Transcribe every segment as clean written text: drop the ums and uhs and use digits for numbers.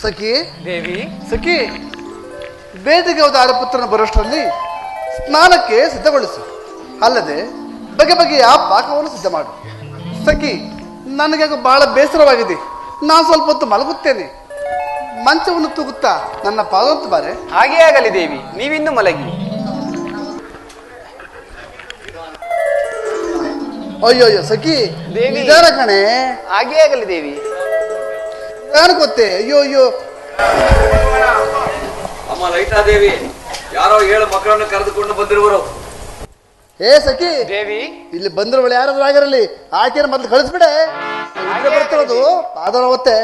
ಸಖಿ ದೇವಿ ಸಖಿ, ಬೇದಿಗೆ ಹೋದ ಆರಪುತ್ರನ ಬರೋಷ್ಟರಲ್ಲಿ ಸ್ನಾನಕ್ಕೆ ಸಿದ್ಧಗೊಳಿಸು. ಅಲ್ಲದೆ ಬಗೆ ಬಗೆಯ ಪಾಕವನ್ನು ಸಿದ್ಧ ಮಾಡು. ಸಖಿ, ನನಗೆ ಬಹಳ ಬೇಸರವಾಗಿದೆ. ನಾನು ಸ್ವಲ್ಪ ಹೊತ್ತು ಮಲಗುತ್ತೇನೆ. ಮಂಚವನ್ನು ತೂಗುತ್ತಾ ನನ್ನ ಪಾದವಂತ ಬಾರೆ. ಹಾಗೇ ಆಗಲಿ ದೇವಿ, ನೀವಿನ್ನು ಮಲಗಿ. ಅಯ್ಯೋ ಅಯ್ಯೋ ಸಖಿ, ದೇವಿ. ನಿಧಾನ ಕಣೆ. ಹಾಗೇ ಆಗಲಿ ದೇವಿ. ನಾನು ಗೊತ್ತೇ. ಅಯ್ಯೋ ಅಯ್ಯೋ. ಅಮ್ಮ ಲಲಿತಾದೇವಿ, ಯಾರೋ 7 ಮಕ್ಕಳನ್ನು ಕರೆದುಕೊಂಡು ಬಂದಿರುವರು. ಏ ಸಖಿ ದೇವಿ, ಇಲ್ಲಿ ಬಂದಿರುವಳು ಯಾರಾದ್ರೂ ಆಗಿರಲಿ, ಆಕೆಯನ್ನು ಮೊದಲು ಕಳಿಸ್ಬಿಡೆ. ಬರ್ತಿರೋದು ಪಾದರ ಹೊತ್ತೆ.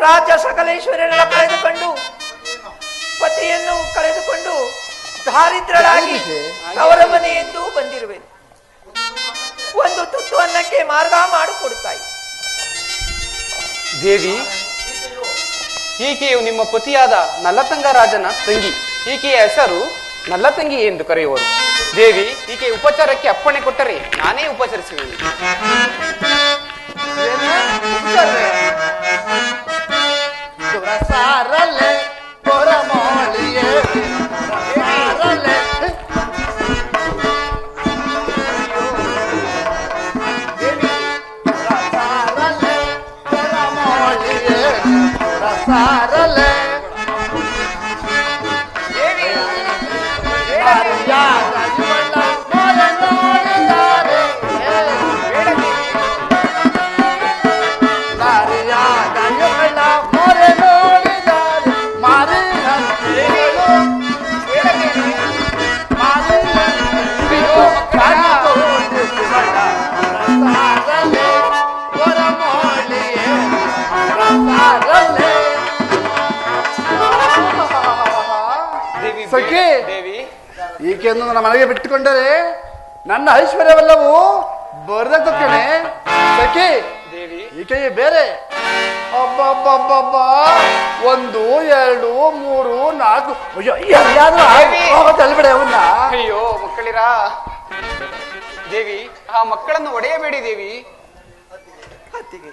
ರಾಜ ಸಕಲೇಶ್ವರನ ಕಳೆದುಕೊಂಡು ಪತಿಯನ್ನು ಕಳೆದುಕೊಂಡು ದಾರಿದ್ರಳಾಗಿ ಅವರ ಮನೆಯೆಂದು ಬಂದಿರುವೆ. ಒಂದು ತುತ್ತು ಅನ್ನಕ್ಕೆ ಮಾರ್ಗ ಮಾಡಿಕೊಡುತ್ತಾಯಿ. ದೇವಿ, ಈಕೆಯು ನಿಮ್ಮ ಪತಿಯಾದ ನಲ್ಲತಂಗ ರಾಜನ ತಂಗಿ. ಈಕೆಯ ಹೆಸರು ನಲ್ಲತಂಗಿ ಎಂದು ಕರೆಯುವರು. ದೇವಿ, ಈಕೆ ಉಪಚಾರಕ್ಕೆ ಅಪ್ಪಣೆ ಕೊಟ್ಟರೆ ನಾನೇ ಉಪಚರಿಸುವೆ. ಸಾರಲೆ ಪೊರಮೋಳಿಯೇ ಸಾರಲೆ ಸಾರಲೆ ಪೊರಮೋಳಿಯೇ ಸಾರಲೆ ಸಖಿ, ಈಕೆಯನ್ನು ನನ್ನ ಮನೆಗೆ ಬಿಟ್ಟುಕೊಂಡರೆ ನನ್ನ ಐಶ್ವರ್ಯವೆಲ್ಲವೂ ಬರದಾಗ್ತದೆ ಸಖಿ. ಈಕೆಯೇ ಬೇರೆ. ಅಬ್ಬಬ್ಬಬ್ಬಬ್ಬ, 1 2 3 4. ಅಯ್ಯೋ ತಳ್ಬಿಡೆ ಅವನ್ನ. ಅಯ್ಯೋ ಮಕ್ಕಳಿರಾ. ದೇವಿ, ಆ ಮಕ್ಕಳನ್ನು ಒಡೆಯಬೇಡಿ ದೇವಿ. ಅತ್ತಿಗೆ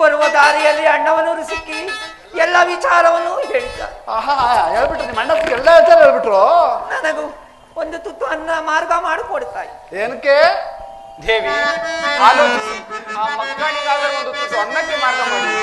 ಬರುವ ದಾರಿಯಲ್ಲಿ ಅಣ್ಣವನವರು ಸಿಕ್ಕಿ ಎಲ್ಲ ವಿಚಾರವನ್ನು ಹೇಳಿದ್ದಾರೆ. ಹೇಳ್ಬಿಟ್ರು ನಿಮ್ಮ ಅಣ್ಣ ಎಲ್ಲ ವಿಚಾರ ಹೇಳ್ಬಿಟ್ರು. ನನಗೂ ಒಂದು ತುತ್ತು ಅನ್ನ ಮಾರ್ಗ ಮಾಡಿಕೊಡ್ತಾಯಿ. ಏನಕ್ಕೆ ದೇವಿ, ಆಲೋಚಿಸಿ. ಆ ಮಕ್ಕಳಿಗಾದರೂ ಒಂದು ತುತ್ತು ಅನ್ನಕ್ಕೆ ಮಾರ್ಗ ಮಾಡಿ.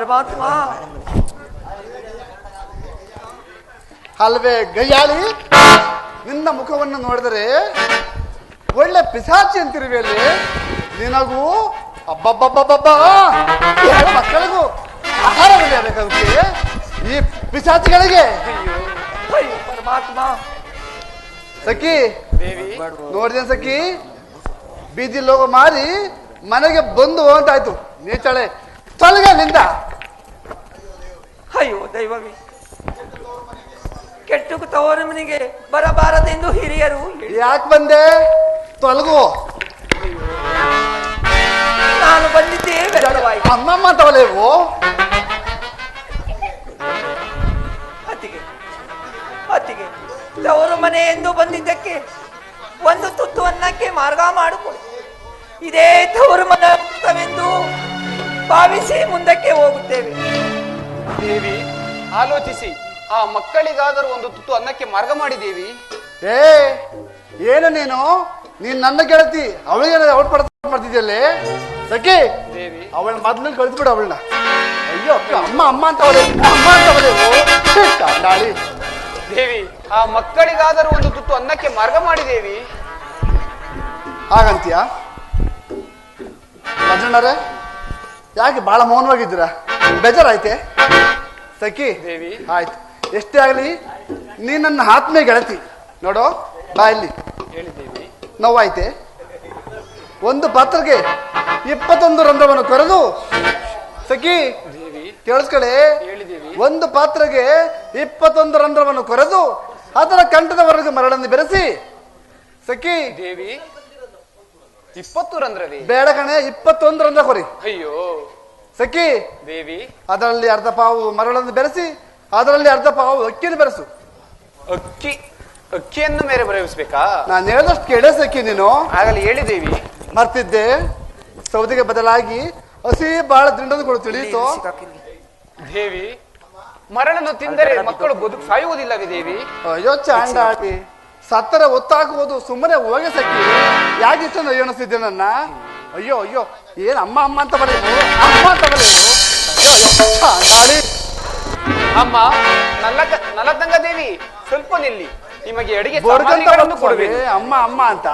ಪರಮಾತ್ಮ. ಅಲ್ವೇ ಗಯ್ಯಾಳಿ, ನಿನ್ನ ಮುಖವನ್ನು ನೋಡಿದರೆ ಒಳ್ಳೆ ಪಿಸಾಚಿ ಅಂತಿರುವೆಯಲ್ಲಿ ನಿನಗೂ ಅಬ್ಬಬ್ಬಬ್ಬಬ್ಬ ಮಕ್ಕಳಿಗೂ ಆಹಾರ ಬೇಕಾಗುತ್ತೆ ಈ ಪಿಸಾಚಿಗಳಿಗೆ. ಅಯ್ಯೋ ಪರಮಾತ್ಮ. ಸಖಿ ದೇವಿ ನೋಡಿದೆ ಸಖಿ, ಬೀದಿ ಲೋಗ ಮಾರಿ ಮನೆಗೆ ಬಂದು ಅಂತಾಯ್ತು. ನೀಚಳೆ ತೊಲಗೆ ನಿಂದ. ಅಯ್ಯೋ ದೈವವೇ, ಕೆಟ್ಟು ತವರ ಮನೆಗೆ ಬರಬಾರದೆಂದು ಹಿರಿಯರು ಹೇಳಿ ಯಾಕೆ ಬಂದೆ? ತೊಲಗು. ನಾನು ಬಂದಿದ್ದೇ ವ್ಯರ್ಥವಾಯಿತು. ಅಮ್ಮಮ್ಮ ತವಲೇವು. ಅತ್ತಿಗೆ ಅತ್ತಿಗೆ, ತವರು ಮನೆ ಎಂದು ಬಂದಿದ್ದಕ್ಕೆ ಒಂದು ತುತ್ತು ಅನ್ನಕ್ಕೆ ಮಾರ್ಗ ಮಾಡಿಕೊಡಿ. ಇದೇ ತವರು ಮನೆವೆಂದು ಭಾವಿಸಿ ಮುಂದಕ್ಕೆ ಹೋಗುತ್ತೇವೆ. ದೇವಿ ಆಲೋಚಿಸಿ, ಆ ಮಕ್ಕಳಿಗಾದರೂ ಒಂದು ತುತ್ತು ಅನ್ನಕ್ಕೆ ಮಾರ್ಗ ಮಾಡಿದೇವಿ. ಏ ಏನು ನೀನು ನನ್ನ ಗೆಳತಿ, ಅವಳಿಗೆ ಅವಳು ಮಾಡ್ತಿದ್ಯಲ್ಲೇ ಸಖಿ. ದೇವಿ ಅವಳ ಮೊದ್ಲು ಕಳಿಸ್ಬಿಡು ಅವಳನ್ನ. ಅಯ್ಯೋ ಅಮ್ಮ ಅಮ್ಮ ಅಂತವಳೆ, ಅಮ್ಮ ಅಂತವಳೆವು ಚಾಂಡಾಳಿ. ದೇವಿ ಆ ಮಕ್ಕಳಿಗಾದರೂ ಒಂದು ತುತ್ತು ಅನ್ನಕ್ಕೆ ಮಾರ್ಗ ಮಾಡಿದೇವಿ. ಹಾಗಂತೀಯ? ಅಜ್ಜಣ್ಣರೇ ಯಾಕೆ ಬಹಳ ಮೌನವಾಗಿದ್ದೀರಾ? ಬೇಜಾರಾಯ್ತೆ ಸಖಿ? ದೇವಿ ಆಯ್ತು, ಎಷ್ಟೇ ಆಗಲಿ ನೀ ನನ್ನ ಆತ್ಮೀಯ ಗೆಳತಿ. ನೋಡು ಬಾ ಇಲ್ಲಿ. ಹೇಳಿದ್ದೇವಿ. ನೋವಾಯ್ತೆ? ಒಂದು ಪಾತ್ರಕ್ಕೆ 21 ರಂಧ್ರವನ್ನು ಕೊರೆದು ಸಖಿ ದೇವಿ ಕೇಳಿಸ್ಕಡೆ. ಹೇಳಿದ್ದೇವಿ. ಒಂದು ಪಾತ್ರೆಗೆ 21 ರಂಧ್ರವನ್ನು ಕೊರೆದು ಅದರ ಕಂಠದವರೆಗೂ ಮರಳನ್ನು ಬೆರೆಸಿ ಸಖಿ. ದೇವಿ 20 ರಂಧ್ರವೇ? ಬೇಡ ಕಣೆ, 21 ರಂಧ್ರ ಕೊರಿ ಅಯ್ಯೋ ಸಖಿ. ದೇವಿ ಅದರಲ್ಲಿ ಅರ್ಧ ಪಾವು ಮರಳನ್ನು ಬೆರೆಸಿ ಅದರಲ್ಲಿ ಅರ್ಧ ಪಾವು ಅಕ್ಕಿಯನ್ನು ಬೆರೆಸು. ಅಕ್ಕಿಯನ್ನು ಮೇಲೆ ಬರೆಯಿಸ್ಬೇಕಾ? ನಾನು ಹೇಳಿದಷ್ಟು ಕೇಳೇ ಸಖಿ. ನೀನು ಆಗಲಿ ಹೇಳಿದೇವಿ. ಮರ್ತಿದ್ದೆ. ಸೌದೆಗೆ ಬದಲಾಗಿ ಹಸಿ ಬಹಳ ದಿಂಡನ್ನು ಕೊಡು, ತಿಳಿಯಿತು? ದೇವಿ ಮರಳನ್ನು ತಿಂದರೆ ಮಕ್ಕಳು ಬದುಕು ಸಾಯುವುದಿಲ್ಲವೇ ದೇವಿ? ಅಯ್ಯೋ ಚಾಂಡಾಟಿ, ಸತ್ತರ ಒತ್ತಾಕುವುದು ಸುಮ್ಮನೆ ಹೋಗಿ ಸಖಿ. ಯಾಕೆ ಇಷ್ಟೊಂದು ಅಯ್ಯೋಣಿಸ್ತಿದ್ದೆ ನನ್ನ? ಅಯ್ಯೋ ಅಯ್ಯೋ ಏನ್ ಅಮ್ಮ ಅಮ್ಮ ಅಂತ ಬರೆಯುವು, ಅಮ್ಮ ಅಂತ ಬರೆಯುವು. ಅಯ್ಯೋ ಅಯ್ಯೋ ಚಾಂಡಾಳಿ. ಅಮ್ಮ ನಲತಂಗ ದೇವಿ, ಸ್ವಲ್ಪ ನಿಲ್ಲಿ. ನಿಮಗೆ ಅಡಿಗೆ ಬೋರ್ಗಂತ ಸಾಮಗ್ರಿಗಳನ್ನು ಕೊಡಬೇಕು. ಅಮ್ಮ ಅಮ್ಮ ಅಂತ.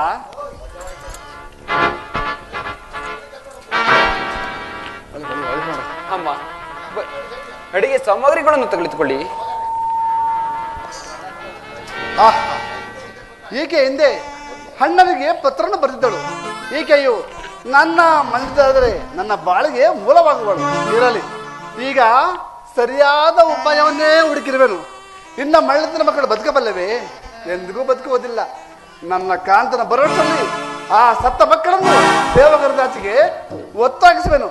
ಅಮ್ಮ ಅಡಿಗೆ ಸಾಮಗ್ರಿಗಳನ್ನು ತೆಗೆದುಕೊಳ್ಳಿ. ಈಕೆ ಹಿಂದೆ ಅಣ್ಣನಿಗೆ ಪತ್ರವನ್ನು ಬರೆದಿದ್ದಳು. ಈಕೆಯು ನನ್ನ ಮನದಾದರೆ ನನ್ನ ಬಾಳಿಗೆ ಮೂಲವಾಗುವಳು. ಇರಲಿ, ಈಗ ಸರಿಯಾದ ಉಪಾಯವನ್ನೇ ಹುಡುಕಿರುವೆನು. ಇನ್ನ ಮಳ್ಳತಿನ ಮಕ್ಕಳು ಬದುಕಬಲ್ಲವೇ? ಎಂದಿಗೂ ಬದುಕುವುದಿಲ್ಲ. ನನ್ನ ಕಾಂತನ ಭರವಸೆಯಲ್ಲಿ ಆ ಸತ್ತ ಮಕ್ಕಳನ್ನು ದೇವಗರದಾಚಿಗೆ ಒತ್ತಾಗಿಸುವೆನು.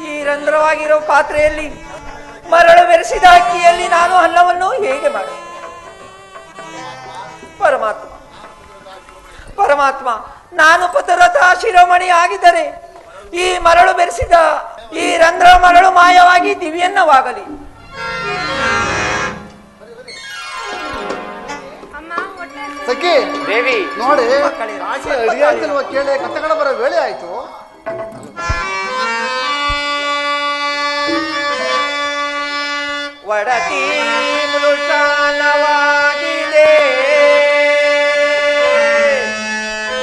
ಈ ರಂಧ್ರವಾಗಿರೋ ಪಾತ್ರೆಯಲ್ಲಿ ಮರಳು ಬೆರೆಸಿದ ಅಕ್ಕಿಯಲ್ಲಿ ನಾನು ಅನ್ನವನ್ನು ಹೇಗೆ ಮಾಡ? ಪರಮಾತ್ಮ ಪರಮಾತ್ಮ, ನಾನು ಪತರಥ ಶಿರೋಮಣಿ ಆಗಿದ್ದರೆ ಈ ಮರಳು ಬೆರೆಸಿದ ಈ ರಂಧ್ರ ಮರಳು ಮಾಯವಾಗಿ ದಿವ್ಯನ್ನವಾಗಲಿ. ಸಖಿ ದೇವಿ ನೋಡಿ, ಮಕ್ಕಳೇ, ಆಕೆ ಅಡಿಗೆ ಆಗ್ತಿಲ್ವ ಕೇಳಿ ಕಥೆಗಳ ಬರೋ ವೇಳೆ ಆಯ್ತು. ಒಡತಿ ಮೃಷಾನವಾಗಿದೆ,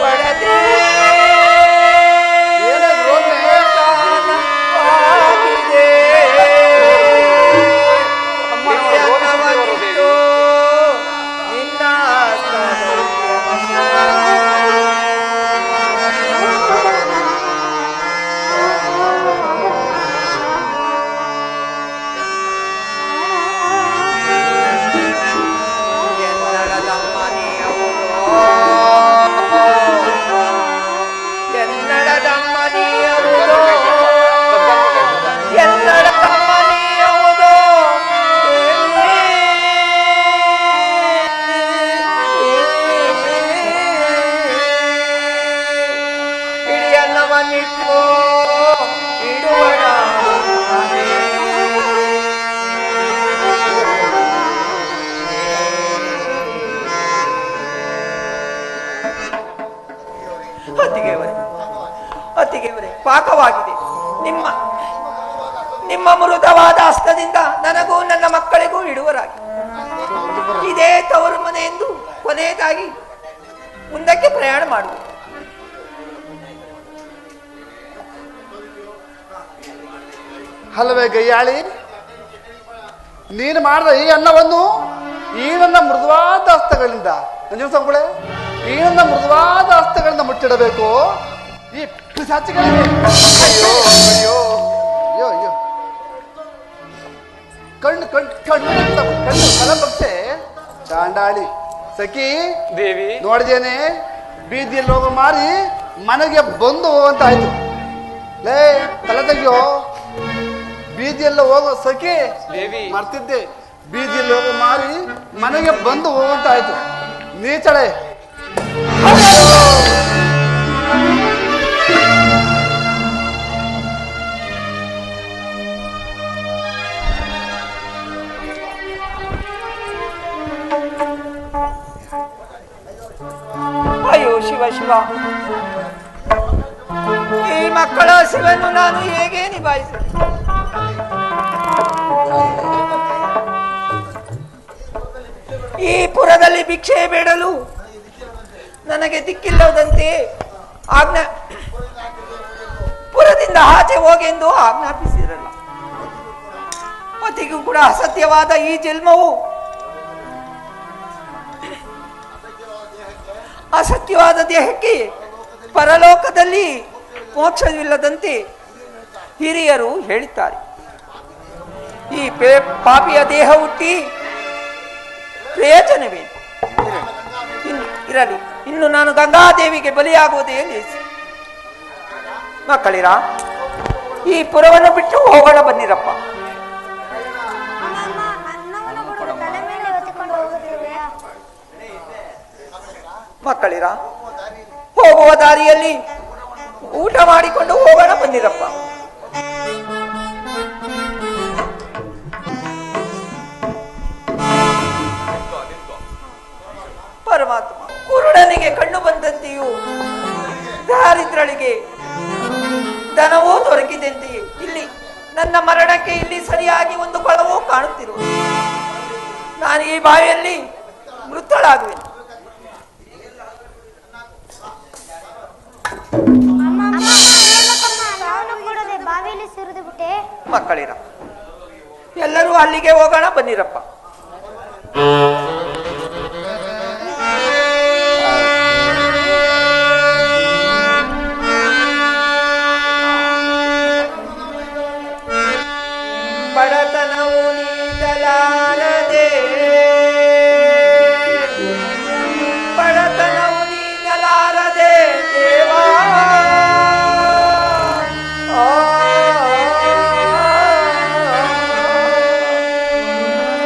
ಒಡತಿ ಮೃಷಾನವಾಗಿದೆ. ದಿವ್ಯನವಾಗಿತ್ತು ನಿನ್ನ ಸಾಕವಾಗಿದೆ. ನಿಮ್ಮ ಮೃದುವಾದ ಹಸ್ತದಿಂದ ನನಗೂ ನನ್ನ ಮಕ್ಕಳಿಗೂ ಇಡುವರಾಗಿ ಇದೇ ತವರು ಮನೆ ಎಂದು ಕೊನೆಯದಾಗಿ ಮುಂದಕ್ಕೆ ಪ್ರಯಾಣ ಮಾಡುವುದು. ಅಲ್ಲವೇ ಗಯ್ಯಾಳಿ, ನೀನು ಮಾಡಿದ ಈ ಅನ್ನವನ್ನು ಈ ನನ್ನ ಮೃದುವಾದ ಹಸ್ತಗಳಿಂದ ಸಂಗುಳೆ ಈ ನನ್ನ ಮೃದುವಾದ ಹಸ್ತಗಳಿಂದ ಮುಚ್ಚಿಡಬೇಕು ಈ ಪಿಶಾಚಿಗಳಿಗೆ. ಅಯ್ಯೋ ಅಯ್ಯೋ ಅಯ್ಯೋ ಅಯ್ಯೋ, ಕಣ್ಣು ಕಣ್ಣು ಕಣ್ಣು ಕಣ್ಣು ಫಲಪಕ್ಷೆ ಚಾಂಡಾಳಿ ಸಖಿ ದೇವಿ ನೋಡಿದೇನೆ, ಬೀದಿಯಲ್ಲಿ ಹೋಗೋ ಮಾರಿ ಮನೆಗೆ ಬಂದು ಅಂತ ಆಯ್ತು. ಲೇ ತಲೆ ತೆಗಿಯೋ, ಬೀದಿಯೆಲ್ಲ ಹೋಗೋ ಸಖಿ ದೇವಿ ಮಾಡ್ತಿದ್ದೆ, ಬೀದಿಯಲ್ಲಿ ಹೋಗೋ ಮಾರಿ ಮನೆಗೆ ಬಂದು ಹೋಗಂತ ಆಯ್ತು. ನೀಚಳೆ ಅಯ್ಯೋ ಶಿವ ಶಿವ, ಈ ಮಕ್ಕಳ ಹಸಿವನ್ನು ನಾನು ಹೇಗೆ ನಿಭಾಯಿಸಲಿ? ಈ ಪುರದಲ್ಲಿ ಭಿಕ್ಷೆ ಬೇಡಲು ನನಗೆ ದಿಕ್ಕಿಲ್ಲದಂತೆ ಪುರದಿಂದ ಆಚೆ ಹೋಗೆಂದು ಆಜ್ಞಾಪಿಸಿರಲ್ಲ. ಪತಿಗೂ ಕೂಡ ಅಸತ್ಯವಾದ ಈ ಜನ್ಮವು ಅಸತ್ಯವಾದ ದೇಹಕ್ಕೆ ಪರಲೋಕದಲ್ಲಿ ಮೋಕ್ಷವಿಲ್ಲದಂತೆ ಹಿರಿಯರು ಹೇಳಿದ್ದಾರೆ. ಈ ಪಾಪಿಯ ದೇಹ ಹುಟ್ಟಿ ಪ್ರಯೋಜನವೇನು? ಇರಲಿ, ಇನ್ನು ನಾನು ಗಂಗಾದೇವಿಗೆ ಬಲಿಯಾಗುವುದೇ ಲೇಸಿ. ಮಕ್ಕಳಿರ, ಈ ಪುರವನ್ನು ಬಿಟ್ಟು ಹೋಗೋಣ ಬನ್ನಿರಪ್ಪ. ಮಕ್ಕಳಿರ, ಹೋಗುವ ದಾರಿಯಲ್ಲಿ ಊಟ ಮಾಡಿಕೊಂಡು ಹೋಗೋಣ ಬನ್ನಿರಪ್ಪ. ಪರಮಾತ್ಮ ಕುರುಡನಿಗೆ ಕಣ್ಣು ಬಂದಂತೆಯೂ ದಾರಿದ್ರಳಿಗೆ ದನವೂ ದೊರಕಿದಂತೆಯೇ ಇಲ್ಲಿ ನನ್ನ ಮರಣಕ್ಕೆ ಇಲ್ಲಿ ಸರಿಯಾಗಿ ಒಂದು ಕೊಳವೂ ಕಾಣುತ್ತಿರುವುದು. ನಾನು ಈ ಬಾವಿಯಲ್ಲಿ ಮೃತಳಾಗುವೆನು. ಮಕ್ಕಳಿರ, ಎಲ್ಲರೂ ಅಲ್ಲಿಗೆ ಹೋಗೋಣ ಬನ್ನಿರಪ್ಪ. ಬಡತನವು ನೀಡಲಾರದೆ, ಬಡತನವು ನೀಡಲಾರದೆ ದೇವಾ,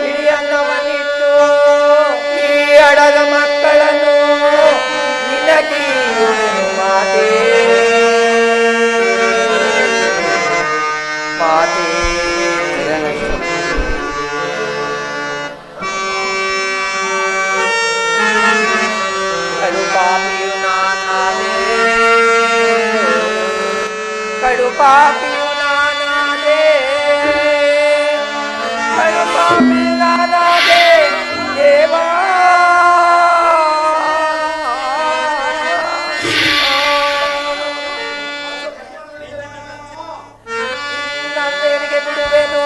ಹಿಡಿಯನ್ನವನಿಟ್ಟು ಈ ಅಡದ ಮಕ್ಕಳನ್ನು ನಿನಗೆ ಮಾತೆ ಮಾತೆ ಪಾಪಿಯು ನಾನಾದೆ, ಕಡು ಪಾಪಿ ನಾನಾದೆ ದೇವಾ. ನನ್ನೇರಿಗೆ ಬಿಡುವೆನು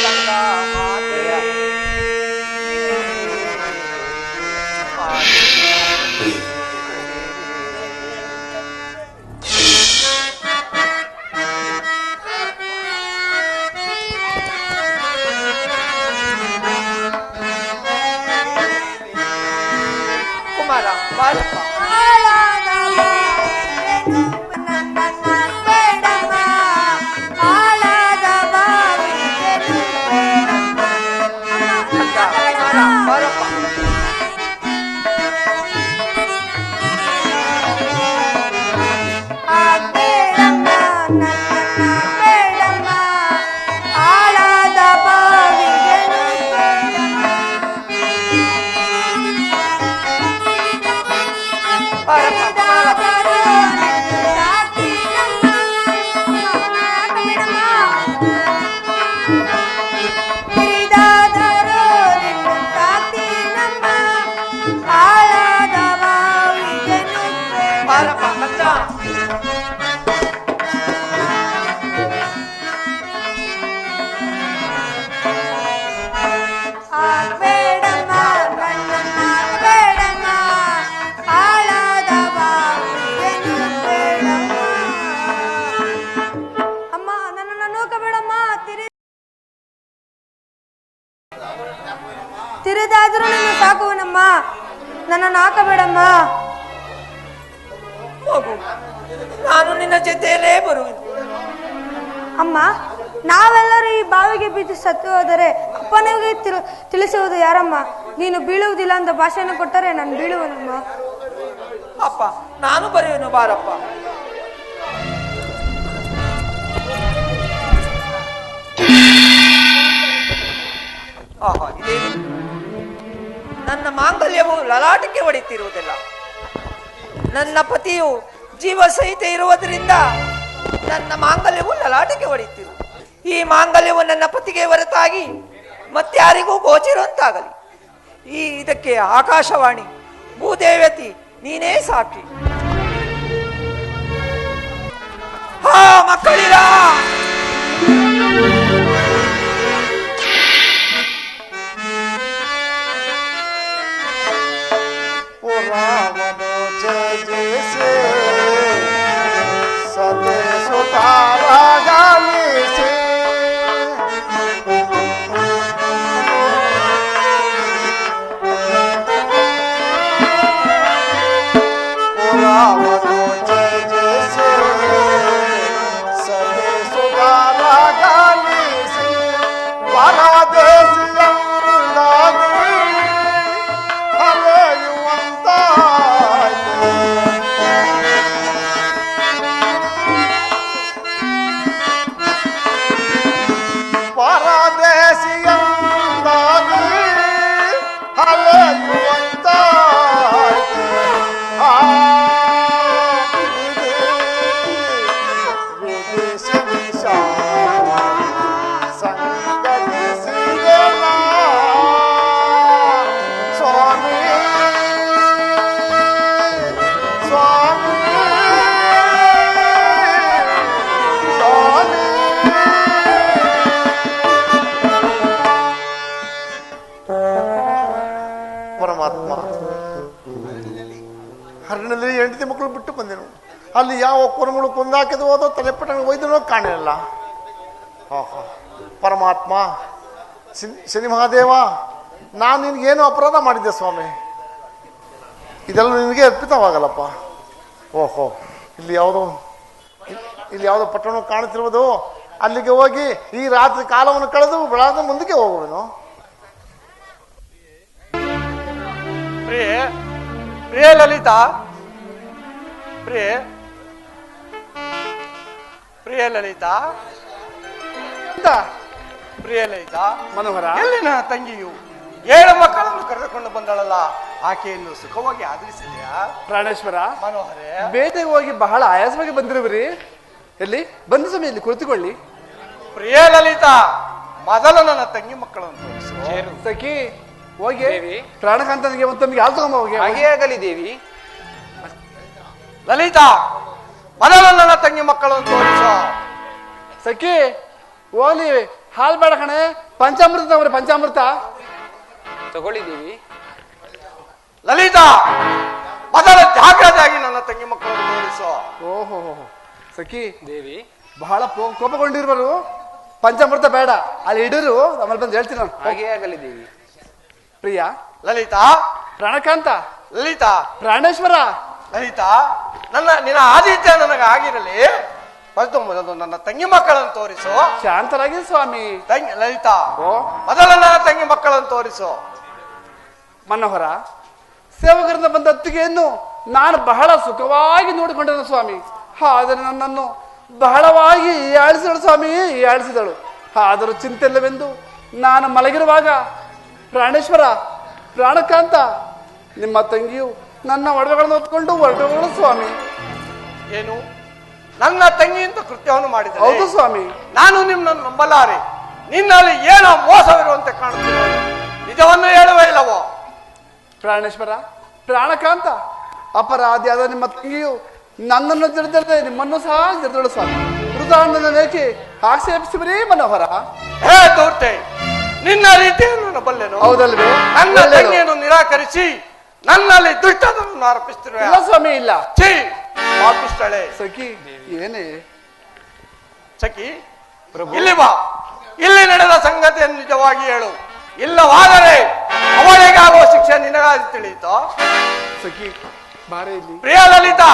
ಗಂಗಾ ಮಾತೆಯ ಕುಮಾರ ಬಾರಪ್ಪ. ಜೊತೆ ಆದರೂ ನನ್ನ ಸಾಕುವನಮ್ಮ, ನನ್ನನ್ನು ಹಾಕಬೇಡಮ್ಮ. ಮಗು, ನಾನು ನಿನ್ನ ಜೊತೆಯಲ್ಲೇ ಬರುವೆನು. ಅಮ್ಮ, ನಾವೆಲ್ಲರೂ ಈ ಬಾವಿಗೆ ಬಿದ್ದು ಸತ್ತು ಹೋದರೆ ಅಪ್ಪನಿಗೆ ತಿಳಿಸುವುದು ಯಾರಮ್ಮ? ನೀನು ಬೀಳುವುದಿಲ್ಲ ಅಂತ ಭಾಷೆಯನ್ನು ಕೊಟ್ಟರೆ ನಾನು ಬೀಳುವನಮ್ಮ. ಅಪ್ಪ, ನಾನು ಬರುವೆನು, ಬಾರಪ್ಪ. ಆಹಾ, ಇದೇನು? ನನ್ನ ಮಾಂಗಲ್ಯವು ಲಲಾಟಕ್ಕೆ ಹೊಡೆಯುತ್ತಿರುವುದಿಲ್ಲ. ನನ್ನ ಪತಿಯು ಜೀವ ಸಹಿತ ಇರುವುದರಿಂದ ನನ್ನ ಮಾಂಗಲ್ಯವು ಲಲಾಟಕ್ಕೆ ಹೊಡೆಯುತ್ತಿರು. ಈ ಮಾಂಗಲ್ಯವು ನನ್ನ ಪತಿಗೆ ಹೊರತಾಗಿ ಮತ್ತಾರಿಗೂ ಗೋಚರಂತಾಗಲಿ. ಇದಕ್ಕೆ ಆಕಾಶವಾಣಿ, ಭೂದೇವತಿ ನೀನೇ ಸಾಕ್ಷಿ. ಹಾ ಮಕ್ಕಳಿರ, ಪರಮಾತ್ಮ, ಹರಣಿನಲ್ಲಿ ಹೆಂಡತಿ ಮಕ್ಕಳು ಬಿಟ್ಟು ಬಂದೆನು. ಅಲ್ಲಿ ಯಾವ ಕುರುಮಗಳು ಕೊಂದಾಕಿದ ಹೋದೋ ತಲೆಪಟ್ಟಣ ಒಯ್ದನೋ ಕಾಣಿರಲ್ಲ. ಪರಮಾತ್ಮ, ಶನಿ ಮಹಾದೇವ, ನಾನು ನಿನಗೇನು ಅಪರಾಧ ಮಾಡಿದ್ದೆ ಸ್ವಾಮಿ? ಇದೆಲ್ಲ ನಿನಗೆ ಅರ್ಪಿತವಾಗಲ್ಲಪ್ಪ. ಓಹೋ, ಇಲ್ಲಿ ಯಾವುದೋ ಪಟ್ಟಣ ಕಾಣುತ್ತಿರುವುದು. ಅಲ್ಲಿಗೆ ಹೋಗಿ ಈ ರಾತ್ರಿ ಕಾಲವನ್ನು ಕಳೆದು ಬೆಳಗ್ಗೆ ಮುಂದಕ್ಕೆ ಹೋಗುವೆನು. ಪ್ರಿಯ ಲಲಿತಾ, ಪ್ರಿಯ ಲಲಿತಾ, ಮನೋಹರ, ಎಲ್ಲಿ ನನ್ನ ತಂಗಿಯು 7 ಮಕ್ಕಳನ್ನು ಕರೆದುಕೊಂಡು ಬಂದಳಲ್ಲ, ಆಕೆಯನ್ನು ಸುಖವಾಗಿ ಆದರಿಸಿದೆಯಾ? ಪ್ರಾಣೇಶ್ವರ, ಮನೋಹರೇ, ಬೇಟೆಗೆ ಹೋಗಿ ಬಹಳ ಆಯಾಸವಾಗಿ ಬಂದಿರುವಿರಿ. ಎಲ್ಲಿ ಬಂದ ಸಮಯದಲ್ಲಿ ಕುಳಿತುಕೊಳ್ಳಿ. ಪ್ರಿಯ ಲಲಿತಾ, ಮೊದಲು ನನ್ನ ತಂಗಿ ಮಕ್ಕಳನ್ನು ತೋರಿಸು. ಸಖಿ, ಹೋಗಿ ದೇವಿ. ಪ್ರಾಣಕಾಂತನಿಗೆ ಮತ್ತೊಂದಿಗೆ ಹಾಲು ತಗೊಂಬ ಹೋಗಿ. ಹಾಗೇ ಆಗಲಿ ದೇವಿ. ಲಲಿತಾ, ಮೊದಲು ನನ್ನ ತಂಗಿ ಮಕ್ಕಳನ್ನು ತೋರಿಸು. ಸಖಿ, ಹೋಗ್ಲಿ, ಹಾಲು ಬೇಡ ಕಣೆ, ಪಂಚಾಮೃತ ತಗೋರಿ, ಪಂಚಾಮೃತ ತಗೊಳ್ಳಿ ದೇವಿ. ಲಲಿತಾ, ಮೊದಲ ಜಾಗ್ರತೆಯಾಗಿ ನನ್ನ ತಂಗಿ ಮಕ್ಕಳನ್ನು ತೋರಿಸು. ಓಹೋ, ಸಖಿ ದೇವಿ, ಬಹಳ ಕೋಪಗೊಂಡಿರ್ಬಾರು. ಪಂಚಾಮೃತ ಬೇಡ, ಅಲ್ಲಿ ಇಡರು, ಆಮೇಲೆ ಬಂದು ಹೇಳ್ತೀನಿ ನಾನು. ಹಾಗೇ ಆಗಲಿ ದೇವಿ. ಪ್ರಿಯ ಲಲಿತಾ, ಪ್ರಾಣಕಾಂತ, ಲಲಿತಾ, ಪ್ರಾಣೇಶ್ವರ, ಲಲಿತಾ, ನಿನ್ನ ಆದಿತ್ಯ ನನಗೆ ಆಗಿರಲಿ. ಮೊದಲು ನನ್ನ ತಂಗಿ ಮಕ್ಕಳನ್ನು ತೋರಿಸು. ಶಾಂತರಾಗಿ ಸ್ವಾಮಿ. ಲಲಿತಾ, ಓ ಮೊದಲು ನನ್ನ ತಂಗಿ ಮಕ್ಕಳನ್ನು ತೋರಿಸು. ಮನೋಹರ, ಸೇವಕರಿಂದ ಬಂದ ಅತ್ತಿಗೆಯನ್ನು ನಾನು ಬಹಳ ಸುಖವಾಗಿ ನೋಡಿಕೊಂಡನು ಸ್ವಾಮಿ. ಆದರೆ ನನ್ನನ್ನು ಬಹಳವಾಗಿ ಆಳಿಸಿದಳು ಸ್ವಾಮಿ, ಆಳಿಸಿದಳು. ಆದರೂ ಚಿಂತೆಲ್ಲವೆಂದು ನಾನು ಮಲಗಿರುವಾಗ ಪ್ರಾಣೇಶ್ವರ, ಪ್ರಾಣಕಾಂತ, ನಿಮ್ಮ ತಂಗಿಯು ನನ್ನ ಒಡವೆಗಳನ್ನು ಹೊತ್ಕೊಂಡು ಹೊರಟುಗಳು ಸ್ವಾಮಿ. ಏನು, ನನ್ನ ತಂಗಿ ಅಂತ ಕೃತ್ಯವನ್ನು ಮಾಡಿದ? ಹೌದು ಸ್ವಾಮಿ. ನಾನು ನಿಮ್ಮನ್ನು ನಂಬಲಾರೆ. ನಿನ್ನಲ್ಲಿ ಏನೋ ಮೋಸವಿರುವಂತೆ ಕಾಣುತ್ತಿರುವ ನಿಜವನ್ನು ಹೇಳುವ ಇಲ್ಲವೋ? ಪ್ರಾಣೇಶ್ವರ, ಪ್ರಾಣಕಾಂತ, ಅಪರಾಧಿಯಾದ ನಿಮ್ಮ ತಂಗಿಯು ನನ್ನನ್ನು ತಿಳಿದರೆ ನಿಮ್ಮನ್ನು ಸಹ ತಿಳಿದಳು ಸ್ವಾಮಿ. ಹೃದಯಕ್ಕೆ ಆಕ್ಷೇಪಿಸಿಬರೀ ಮನೋಹರ. ಹೇ ದೂರ್ತೆ, ನಿನ್ನ ರೀತಿಯನ್ನು ಬಲ್ಲೆನು. ಹೌದಲ್ವೇ? ನನ್ನ ತಂಗಿಯನ್ನು ನಿರಾಕರಿಸಿ ನನ್ನಲ್ಲಿ ದುಷ್ಟತನವನ್ನು ಆರೋಪಿಸ್ತಿರುವ ಇಲ್ಲ ಸ್ವಾಮಿ, ಇಲ್ಲ. ಛೀ, ಪಾಪಿಷ್ಟಳೆ. ಸಖಿ, ಏನೇ ಸಖಿ, ಇಲ್ಲಿ ಬಾ. ಇಲ್ಲಿ ನಡೆದ ಸಂಗತಿಯನ್ನು ನಿಜವಾಗಿ ಹೇಳು. ಇಲ್ಲವಾದರೆ ಅವಳಿಗಾಗುವ ಶಿಕ್ಷೆ ನಿನಗಾಗಿ ತಿಳಿಯಿತೋ? ಸಖಿ ಬಾರೆ ಇಲ್ಲಿ. ಪ್ರಿಯ ಲಲಿತಾ,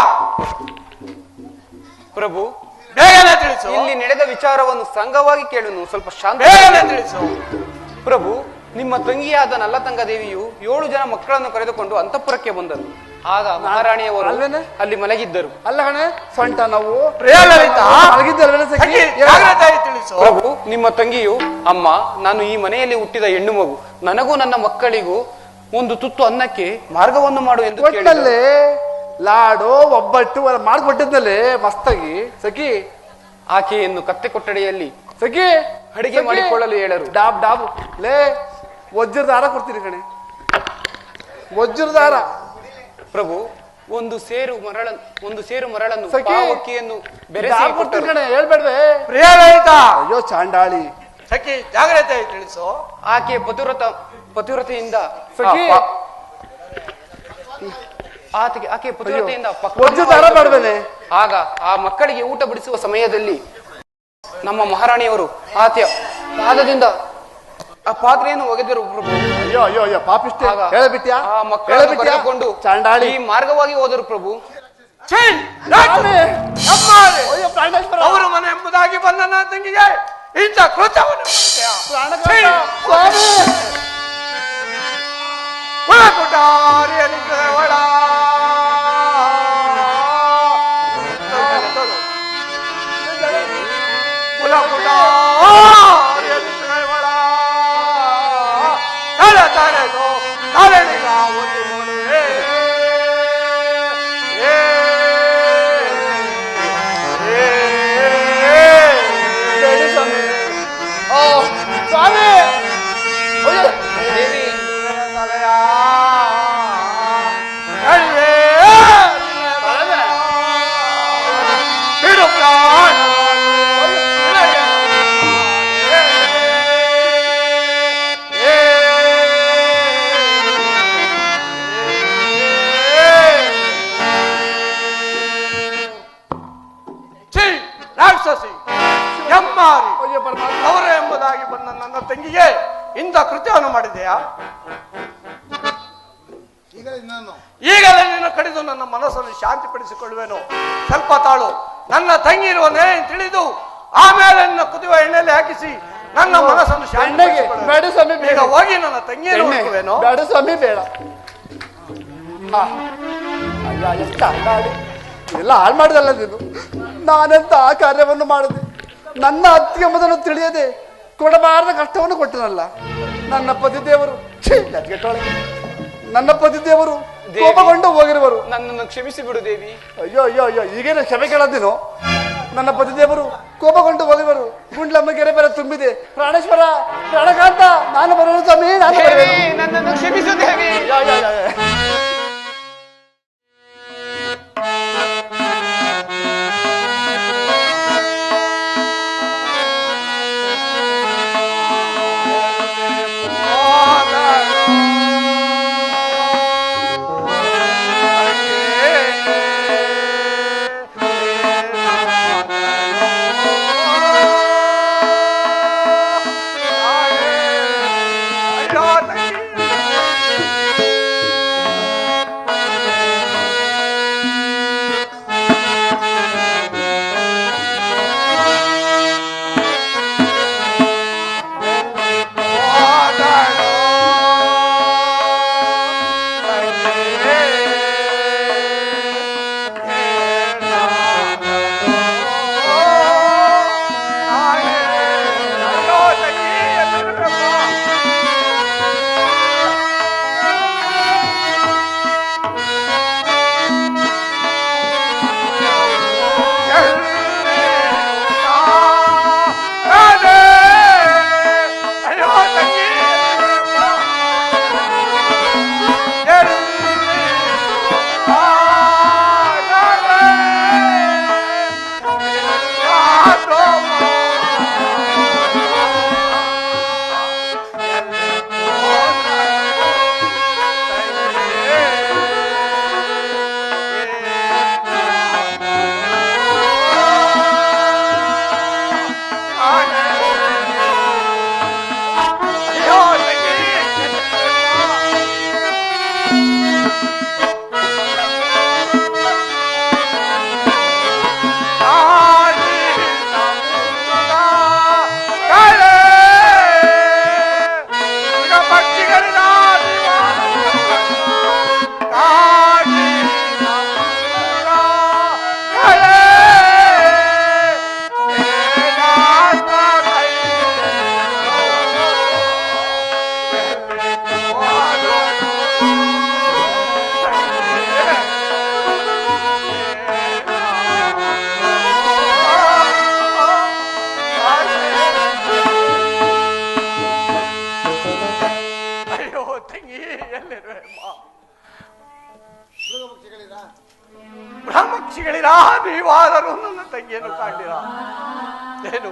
ಪ್ರಭು, ಬೇಗನೆ ತಿಳಿಸು. ಇಲ್ಲಿ ನಡೆದ ವಿಚಾರವನ್ನು ಸಂಘವಾಗಿ ಕೇಳುನು, ಸ್ವಲ್ಪ ಶಾಂತ. ಬೇಗನೆ ತಿಳಿಸು. ಪ್ರಭು, ನಿಮ್ಮ ತಂಗಿಯಾದ ನಲ್ಲತಂಗ ದೇವಿಯು 7 ಜನ ಮಕ್ಕಳನ್ನು ಕರೆದುಕೊಂಡು ಅಂತಃಪುರಕ್ಕೆ ಬಂದರು. ಆಗ ಮಹಾರಾಣಿಯವರು ಅಲ್ವೇನೆ? ಅಲ್ಲಿ ಮಲಗಿದ್ದರು. ಅಲ್ಲ ಕಣೆ ಸೊಂಟ ನಾವು ಪ್ರಿಯ ಲಲಿತಾ, ಮಲಗಿದ್ದಲ್ವೇನೆ ಸಖಿ? ಸಖಿ, ಜಾಗ್ರತೆಯಾಗಿ ತಿಳಿಸು. ಪ್ರಭು, ನಿಮ್ಮ ತಂಗಿಯು, ಅಮ್ಮ, ನಾನು ಈ ಮನೆಯಲ್ಲಿ ಹುಟ್ಟಿದ ಹೆಣ್ಣು ಮಗು, ನನಗೂ ನನ್ನ ಮಕ್ಕಳಿಗೂ ಒಂದು ತುತ್ತು ಅನ್ನಕ್ಕೆ ಮಾರ್ಗವನ್ನು ಮಾಡು ಎಂದು ಕೇಳಿದರು. ಒಟ್ಟಲ್ಲಿ ಲಾಡು ಒಬ್ಬಟ್ಟು ಮಾಡ್ಕೊಟ್ಟಿದ್ದಲ್ಲಿ ಮಸ್ತಾಗಿ ಸಖಿ. ಆಕೆಯನ್ನು ಕತ್ತೆ ಕೊಠಡಿಯಲ್ಲಿ ಸಖಿ ಅಡಿಗೆ ಮಾಡಿಕೊಳ್ಳಲು ಹೇಳರು. ಡಾಬ್ ಡಾಬ್ ಲೇ ವಜ್ರದ ಹಾರ ಕೊಡ್ತೀನಿ ಕಣೆ, ವಜ್ರದ ಹಾರ. ಪ್ರಭು, ಒಂದು ಸೇರು ಮರಳನ್ನು ಸಖಿ, ಪಾವಕ್ಕಿಯನ್ನು ಬೆರೆಸಿ ಡಾಬ್ ಕೊಡ್ತೀನಿ ಕೊಟ್ಟರು. ಕಣೆ, ಹೇಳ್ಬೇಡ್ವೆ. ಪ್ರಿಯ ಲಲಿತಾ, ಅಯ್ಯೋ ಚಾಂಡಾಳಿ. ಸಖಿ, ಜಾಗ್ರತೆಯಾಗಿ ತಿಳಿಸು. ಆಕೆ ಪತಿವ್ರತೆಯಿಂದ ಸಖಿ. ಆಕೆ ಪತಿವ್ರತೆಯಿಂದ ವಜ್ರದ ಹಾರ ಬೇಡ್ವೇನೆ? ಆಗ ಆ ಮಕ್ಕಳಿಗೆ ಊಟ ಬಡಿಸುವ ಸಮಯದಲ್ಲಿ ನಮ್ಮ ಮಹಾರಾಣಿಯವರು ಆಕೆಯ ಪಾದದಿಂದ ಆ ಪಾತ್ರೆಯನ್ನು ಒಗೆದರು. ಪ್ರಭು, ಅಯ್ಯೋ ಅಯ್ಯೋ ಅಯ್ಯೋ ಪಾಪಿಷ್ಟೇ. ಆಗ ಹೇಳಬಿಟ್ಯಾ? ಆ ಮಕ್ಕಳನ್ನು ಕರೆದುಕೊಂಡು ಚಾಂಡಾಳಿ ಈ ಮಾರ್ಗವಾಗಿ ಹೋದರು. ಪ್ರಭು, ಛೀ, ರಾಜ, ಅಮ್ಮಾರೆ, ಅಯ್ಯೋ ಪ್ರಾಣೇಶ್ವರ. ಅವರು ಮನೆ ಎಂಬುದಾಗಿ ಬಂದ ನನ್ನ ತಂಗಿಗೆ ಇಂಥ ಕೃತ್ಯವನ್ನು ಮಾಡಿದ್ಯಾ? ಪ್ರಾಣಕಾಂತ ಸ್ವಾಮಿ. ಕುಲಕುಟಾರಿಯಲ್ಲಿ ಕೇವಲ ಕುಲಕುಟಾರಿಯಲ್ಲಿ ಕೇವಲ ತಲೆದು ತಲೆನಿಗ ಒಂದು ನೋಡುವೆ. ಬೇಡಿ ಸ್ವಾಮಿ. ಓ ಸ್ವಾಮಿ. ಅಯ್ಯೋ. ದೇವಿ, ಬಿಡು ಪ್ರಾಣ. ಛೀ, ರಾಕ್ಷಸಿ, ಎಮ್ಮಾರಿ, ಅಯ್ಯೋ ಪರಮಾತ್ಮ. ಅವರು ಎಂಬುದಾಗಿ ಬಂದ ನನ್ನ ತಂಗಿಗೆ ಇಂಥ ಕೃತ್ಯವನ್ನು ಮಾಡಿದೆಯಾ? ಈಗಲೇ ನಿನ್ನ ಕಡಿದು ನನ್ನ ಮನಸ್ಸನ್ನು ಶಾಂತಿಪಡಿಸಿಕೊಳ್ಳುವೆನು. ಸ್ವಲ್ಪ ತಾಳು. ನನ್ನ ತಂಗಿ ಇರುವ ನೇರ ತಿಳಿದು ಆಮೇಲೆ ನಿನ್ನ ಕುದಿಯುವ ಎಣ್ಣೆಯಲ್ಲಿ ಹಾಕಿಸಿ ನನ್ನ ಮನಸ್ಸನ್ನು ಎಣ್ಣೆಗೆ ಬೇಡ ಸ್ವಾಮಿ, ಬೇಡ. ಈಗ ಹೋಗಿ ನನ್ನ ತಂಗಿಯನ್ನು ಹುಡುಕುವೆನು. ಬೇಡ ಸ್ವಾಮಿ, ಬೇಡ. ಅಯ್ಯ ಎಷ್ಟು ಅಂಗಾಡಿ ಎಲ್ಲ ಹಾಳು ಮಾಡಿದಲ್ಲ ನೀನು. ನಾನೆಂತ ಆ ಕಾರ್ಯವನ್ನು ಮಾಡಿದೆ. ನನ್ನ ಅತ್ತಿಗೆ ಮೊದಲು ತಿಳಿಯದೆ ಕೊಡಬಾರದ ಕಷ್ಟವನ್ನು ಕೊಟ್ಟನಲ್ಲ ನನ್ನ ಪತಿದೇವರು. ನನ್ನ ಪತಿದೇವರು ಕೋಪಗೊಂಡು ಹೋಗಿರುವರು. ನನ್ನನ್ನು ಕ್ಷಮಿಸಿ ಬಿಡು ದೇವಿ. ಅಯ್ಯೋ ಅಯ್ಯೋ ಅಯ್ಯೋ, ಈಗೇನು ಕ್ಷಮೆ ಕೇಳೋದೇನು? ನನ್ನ ಪತಿದೇವರು ಕೋಪಗೊಂಡು ಹೋಗಿರುವರು. ಗುಂಡ್ಲಮ್ಮ ಗೆರೆ ಬೇರೆ ತುಂಬಿದೆ. ಪ್ರಾಣೇಶ್ವರ, ಪ್ರಾಣಕಾಂತ, ನಾನು ಬರೋಣ ಸ್ವಾಮಿ, ನಾನು ದೇವಿ, ಬರುವೆನು. ನನ್ನನ್ನು ಕ್ಷಮಿಸು ದೇವಿ. ಅಯ್ಯೋ, ಅಯ್ಯೋ, ಅಯ್ಯೋ. ತಂಗಿಯನ್ನು ಕಾಣಿರ ಏನು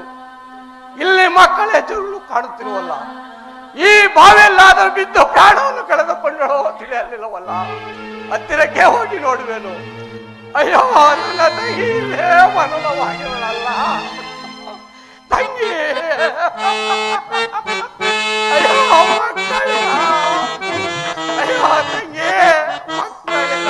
ಇಲ್ಲಿ ಮಕ್ಕಳೇ ಜುರುಳು ಕಾಣುತ್ತಿರುವಲ್ಲ, ಈ ಬಾವೆಲ್ಲಾದರೂ ಬಿದ್ದು ಪ್ರಾಣವನ್ನು ಕಳೆದುಕೊಂಡಳೋ ತಿಳಿಯಲಿಲ್ಲವಲ್ಲ. ಹತ್ತಿರಕ್ಕೆ ಹೋಗಿ ನೋಡುವೆನು. ಅಯ್ಯೋ ನನ್ನ ತಂಗಿ ಇಲ್ಲೇ ಮನನವಾಗಿರಲ್ಲ ತಂಗಿ. ಅಯ್ಯೋ ಮಕ್ಕಳಿಲ್ಲ, ಅಯ್ಯೋ ತಂಗಿ ಮಕ್ಕಳಿಲ್ಲ.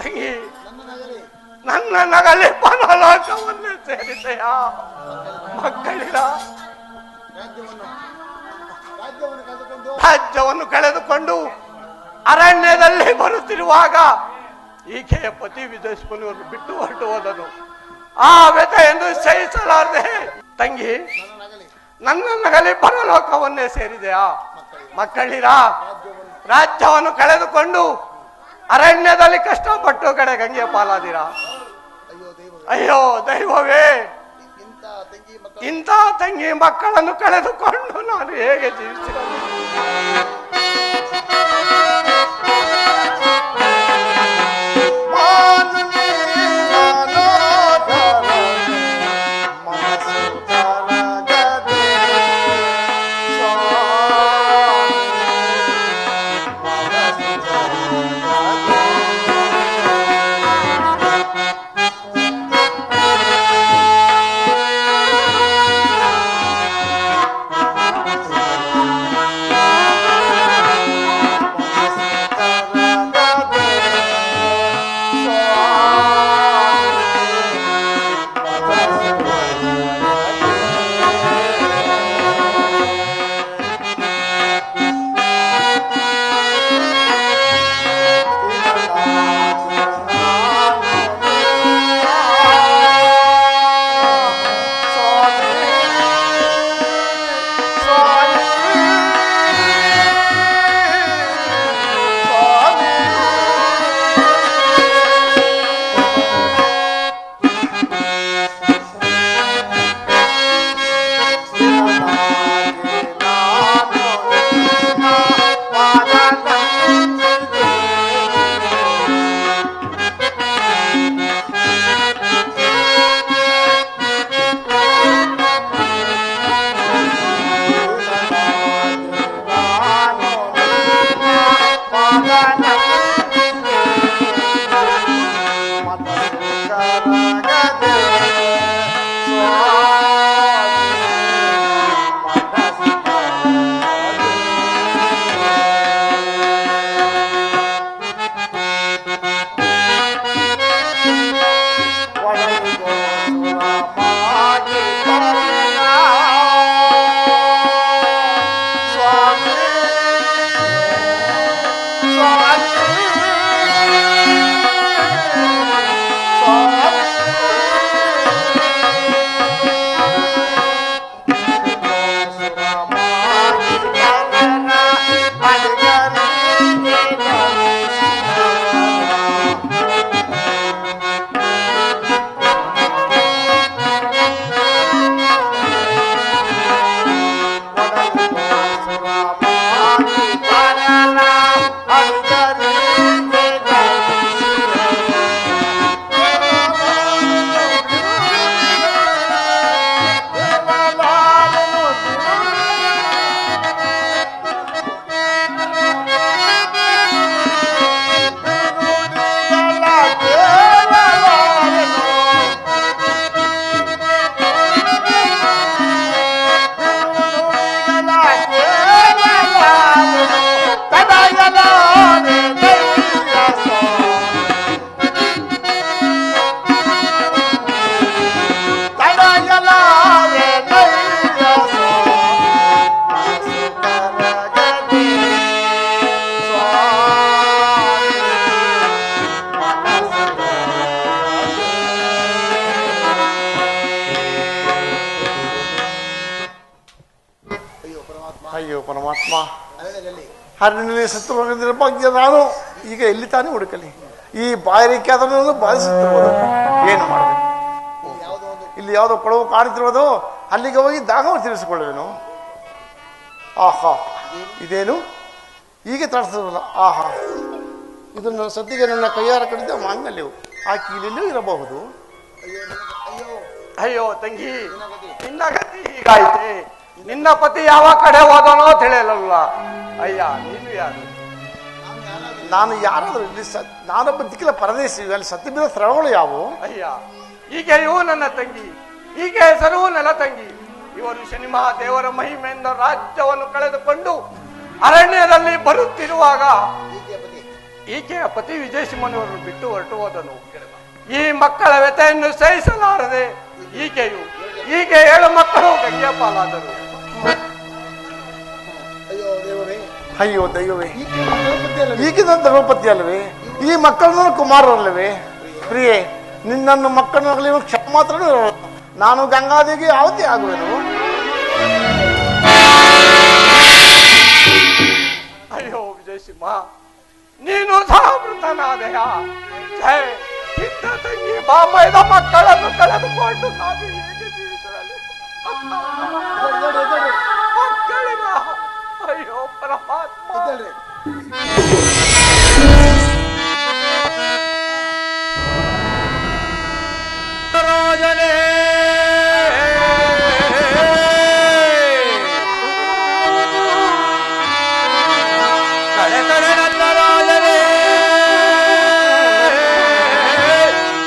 ಅಯ್ಯೋ ನನ್ನ ನಗಲಿ ಪರಲೋಕವನ್ನೇ ಸೇರಿದೆಯ ಮಕ್ಕಳಿಲ್ಲ. ರಾಜ್ಯವನ್ನು ಕಳೆದುಕೊಂಡು ಅರಣ್ಯದಲ್ಲಿ ಬರುತ್ತಿರುವಾಗ ಈಕೆಯ ಪತಿ ವಿದೇಶವನ್ನು ಬಿಟ್ಟು ಹೊರಟು ಹೋದನು. ಆ ವ್ಯಥೆಯನ್ನು ಸಹಿಸಲಾರದೆ ತಂಗಿ ನನ್ನ ನಗಲಿ ಪರಲೋಕವನ್ನೇ ಸೇರಿದೆಯಾ ಮಕ್ಕಳಿರ. ರಾಜ್ಯವನ್ನು ಕಳೆದುಕೊಂಡು ಅರಣ್ಯದಲ್ಲಿ ಕಷ್ಟಪಟ್ಟು ಕಡೆ ಗಂಗೆ ಪಾಲಾದಿರ. ಅಯ್ಯೋ ದೈವವೇ, ಇಂಥ ತಂಗಿ ಮಕ್ಕಳನ್ನು ಕಳೆದುಕೊಂಡು ನಾನು ಹೇಗೆ ಜೀವಿಸಿರಲಿ? ಪರಮಾತ್ಮ, ಹರಣಿನಲ್ಲಿ ಸತ್ತು ಬಗ್ಗೆ ನಾನು ಈಗ ಎಲ್ಲಿ ತಾನೇ ಹುಡುಕಲಿ? ಈ ಬಾಯಾರಿಕೆ ಅದನ್ನು ಬಾಧಿಸುತ್ತಿರುವುದು, ಏನು ಮಾಡಬೇಕು? ಇಲ್ಲಿ ಯಾವುದೋ ಕೊಳವು ಕಾಣುತ್ತಿರುವುದು, ಅಲ್ಲಿಗೆ ಹೋಗಿ ದಾಹವನ್ನು ತೀರಿಸಿಕೊಳ್ಳುವೆನು. ಆಹಾ, ಇದೇನು ಹೀಗೆ ತರಿಸಲ್ಲ? ಆಹಾ, ಇದನ್ನು ಸದ್ಯಗೆ ನನ್ನ ಕೈಯಾರ ಕಡಿದ ಮಾಂಗಲ್ಯವು ಆ ಕೀಲಿಲ್ಲೂ ಇರಬಹುದು. ಅಯ್ಯೋ ತಂಗಿ, ನಿನ್ನ ಗತಿ ಹೀಗಾಯ್ತೆ. ನಿನ್ನ ಪತಿ ಯಾವ ಕಡೆ ಹೋದನೋ ತಿಳಿಯಲಲ್ಲ. ಅಯ್ಯ, ನೀನು ಯಾರು? ನಾನು ಯಾರಾದರೂ ಇಲ್ಲಿ ನಾನೊಬ್ಬ ದಿಕ್ಕಿನ ಪರದೇಶಿ. ಅಲ್ಲಿ ಸತ್ಯ ಬಿದ್ದ ಸ್ಥಳಗಳು ಯಾವುವು? ಅಯ್ಯ, ಈಕೆಯೂ ನನ್ನ ತಂಗಿ, ಈಕೆ ಹೆಸರು ನೆಲ ತಂಗಿ. ಇವರು ಶನಿ ಮಹಾದೇವರ ಮಹಿಮೆಯಿಂದ ರಾಜ್ಯವನ್ನು ಕಳೆದುಕೊಂಡು ಅರಣ್ಯದಲ್ಲಿ ಬರುತ್ತಿರುವಾಗ ಈಕೆಯ ಪತಿ ವಿಜಯಸಿಂಹನವರು ಬಿಟ್ಟು ಹೊರಟು ಹೋದನು. ಈ ಮಕ್ಕಳ ವ್ಯಥೆಯನ್ನು ಸಹಿಸಲಾರದೆ ಈಕೆ 7 ಮಕ್ಕಳು ಗಂಗೆಯ ಪಾಲಾದರು. ಅಯ್ಯೋ ದೈವವೇ, ಈಗಿನ ಧರ್ಮಪತಿ ಅಲ್ಲವೇ? ಈ ಮಕ್ಕಳನ್ನ ಕುಮಾರರಲ್ಲವೇ? ಪ್ರಿಯೆ, ನಿನ್ನನ್ನು ಮಕ್ಕಳನ್ನಾಗಲಿ ಕ್ಷಮ ಮಾತ್ರ. ನಾನು ಗಂಗಾದೇವಿಗೆ ಯಾವತ್ತೇ ಆಗುವೆನು? ಅಯ್ಯೋ ವಿಜಯಸಿಂಹ, ನೀನು ಸಹ ಮೃತನಾದೆಯ. ಜಯ ಚಿಕ್ಕ ತಂಗಿ ಬಾಮೈದ ಮಕ್ಕಳನ್ನು ಕಳೆದುಕೊಂಡು ನಾನು ಹೇಗೆ ಜೀವಿಸಲಿ? ಮಕ್ಕಳಿಗ ಅಯ್ಯೋ ಪರಮಾತ್ಮ. ರಾಜನೇ, ಕಡೆ ಕಡೆ ನನ್ನ ರಾಜನೇ,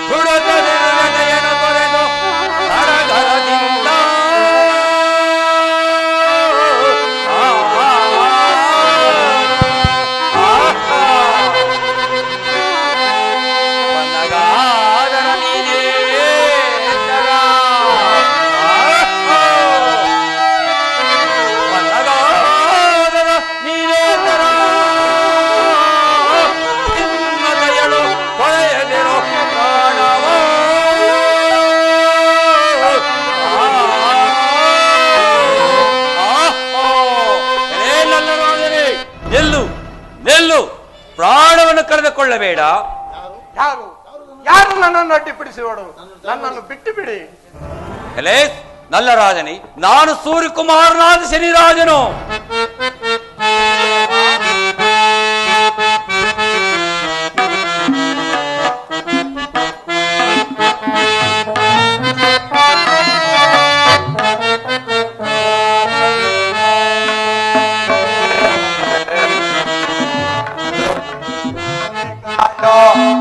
ಹುಡುಕದೆ ಹೃದಯನ ತೊರೆದು ಹರಗರದಿಂದ ಪನ್ನಗಾದರ ನೀನೇ ತರ, ಪನ್ನಗಾದರ ನೀನೇ ತರ, ಹಿಮ್ಮದಯಳು ಹೊಳೆಯದಿರೋ ಪ್ರಾಣವ. ನನ್ನ ರಾಜನೇ, ನಿಲ್ಲು ನಿಲ್ಲು, ಪ್ರಾಣವನ್ನು ಕಳೆದುಕೊಳ್ಳಬೇಡ. ಯಾರು ನನ್ನನ್ನು ಅಡ್ಡಿಪಡಿಸಿದವರು? ನನ್ನನ್ನು ಬಿಟ್ಟು ಬಿಡಿ. ಎಲೇ ನಲ್ಲ ರಾಜನೇ, ನಾನು ಸೂರ್ಯಕುಮಾರನಾದ ಶನಿರಾಜನು.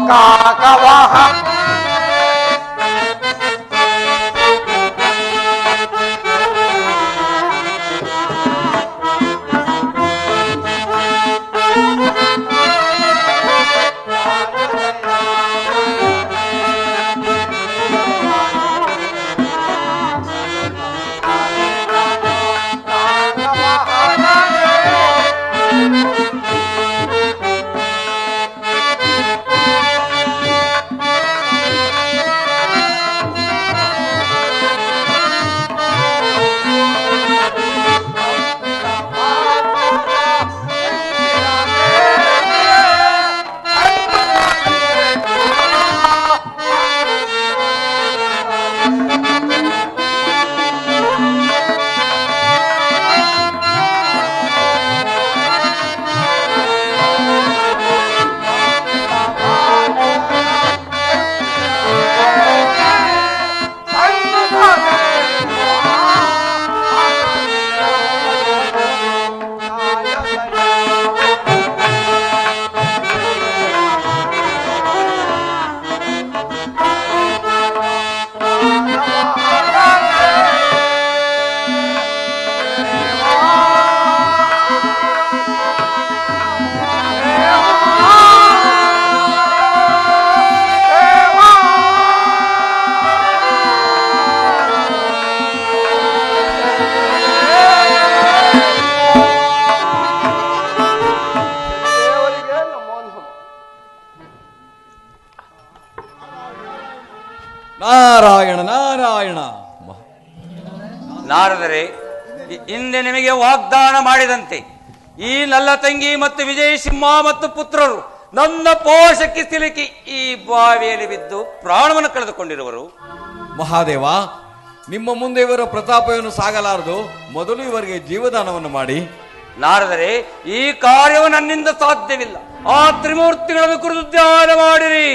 ಕಾಕವಾಹ ನಾರಾಯಣ ನಾರಾಯಣ. ನಾರದರೆ ಹಿಂದೆ ನಿಮಗೆ ವಾಗ್ದಾನ ಮಾಡಿದಂತೆ ಈ ನಲ್ಲ ತಂಗಿ ಮತ್ತು ವಿಜಯ ಸಿಂಹ ಮತ್ತು ಪುತ್ರರು ನನ್ನ ಪೋಷಕ್ಕೆ ಸಿಲುಕಿ ಈ ಬಾವಿಯಲ್ಲಿ ಬಿದ್ದು ಪ್ರಾಣವನ್ನು ಕಳೆದುಕೊಂಡಿರುವರು. ಮಹಾದೇವ, ನಿಮ್ಮ ಮುಂದೆ ಇವರ ಪ್ರತಾಪವನ್ನು ಸಾಗಲಾರದು. ಮೊದಲು ಇವರಿಗೆ ಜೀವದಾನವನ್ನು ಮಾಡಿ. ನಾರದರೆ, ಈ ಕಾರ್ಯವು ನನ್ನಿಂದ ಸಾಧ್ಯವಿಲ್ಲ. ಆ ತ್ರಿಮೂರ್ತಿಗಳನ್ನು ಕುರಿತು ಧ್ಯಾನ ಮಾಡಿರಿ.